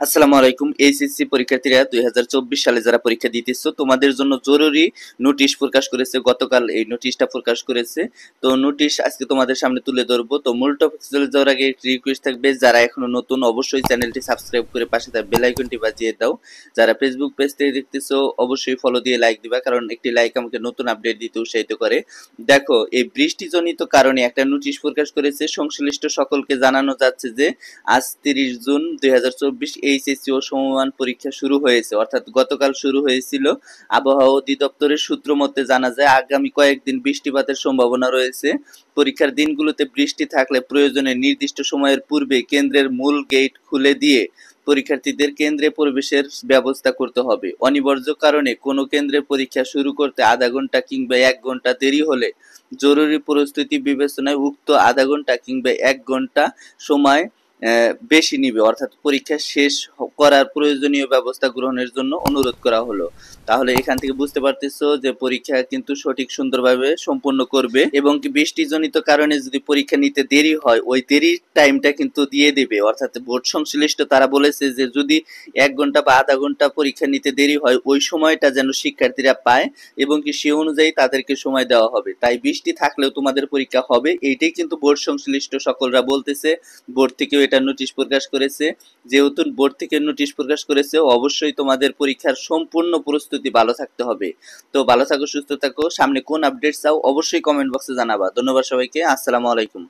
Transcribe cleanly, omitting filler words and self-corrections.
আসসালামু আলাইকুম। এইচএসসি পরীক্ষার্থীরা 2024 সালে যারা পরীক্ষা দিতেছো তোমাদের জন্য জরুরি নোটিশ প্রকাশ করেছে। গতকাল এই নোটিশটা প্রকাশ করেছে। তো নোটিশ আজকে তোমাদের সামনে তুলে ধরবো। তো মূল টপিকে চলে যাওয়ার আগে একটি রিকোয়েস্ট থাকবে, যারা এখনো নতুন অবশ্যই চ্যানেলটি সাবস্ক্রাইব করে পাশে থাকা বেল আইকনটি বাজিয়ে দাও। যারা ফেসবুক পেজ থেকে দেখতেছো অবশ্যই ফলো দিয়ে লাইক দিবা, কারণ একটি লাইক আমাকে নতুন আপডেট দিতে উৎসাহিত করে। দেখো, এই বৃষ্টিজনিত কারণে একটা নোটিশ প্রকাশ করেছে। সংশ্লিষ্ট সকলকে জানানো যাচ্ছে যে আজ 30 জুন 2024 এইচএসসি ও সমমান পরীক্ষা শুরু হয়েছে, অর্থাৎ গতকাল শুরু হয়েছিল। আবহাওয়া অধিদপ্তরের সূত্র মতে জানা যায় আগামী কয়েকদিন বৃষ্টিপাতের সম্ভাবনা রয়েছে। পরীক্ষার দিনগুলোতে বৃষ্টি থাকলে প্রয়োজনে নির্দিষ্ট সময়ের পূর্বে কেন্দ্রের মূল গেট খুলে দিয়ে পরীক্ষার্থীদের কেন্দ্রে প্রবেশের ব্যবস্থা করতে হবে। অনিবার্য কারণে কোনো কেন্দ্রে পরীক্ষা শুরু করতে আধা ঘন্টা কিংবা 1 ঘন্টা দেরি হলে জরুরি পরিস্থিতি বিবেচনায় উক্ত আধা ঘন্টা কিংবা 1 ঘন্টা সময় বেশি নিবে, অর্থাৎ পরীক্ষা শেষ করার প্রয়োজনীয় ব্যবস্থা গ্রহণের জন্য অনুরোধ করা হলো। তাহলে এখান থেকে বুঝতে পারতেছো যে পরীক্ষা কিন্তু সঠিক সুন্দরভাবে সম্পন্ন করবে, এবং কি বৃষ্টিজনিত কারণে যদি পরীক্ষা নিতে দেরি হয় ওই দেরির টাইমটা কিন্তু দিয়ে দেবে। অর্থাৎ বোর্ড সংশ্লিষ্ট তারা বলেছে যে যদি 1 ঘন্টা বা আধা ঘন্টা পরীক্ষা নিতে দেরি হয় ওই সময়টা যেন শিক্ষার্থীরা পায়, এবং কি সে অনুযায়ী তাদেরকে সময় দেওয়া হবে। তাই বৃষ্টি থাকলেও তোমাদের পরীক্ষা হবে, এইটাই কিন্তু বোর্ড সংশ্লিষ্ট সকলরা বলতেছে। বোর্ড থেকেও এটা নোটিশ প্রকাশ করেছে। যেহেতু বোর্ড থেকে নোটিশ প্রকাশ করেছে, অবশ্যই তোমাদের পরীক্ষার সম্পূর্ণ প্রস্তুতি ভালো থাকতে হবে। তো ভালো থাকো, সুস্থ থাকো। সামনে কোন আপডেট চাও অবশ্যই কমেন্ট বক্সে জানাবা। ধন্যবাদ সবাইকে। আসসালামু আলাইকুম।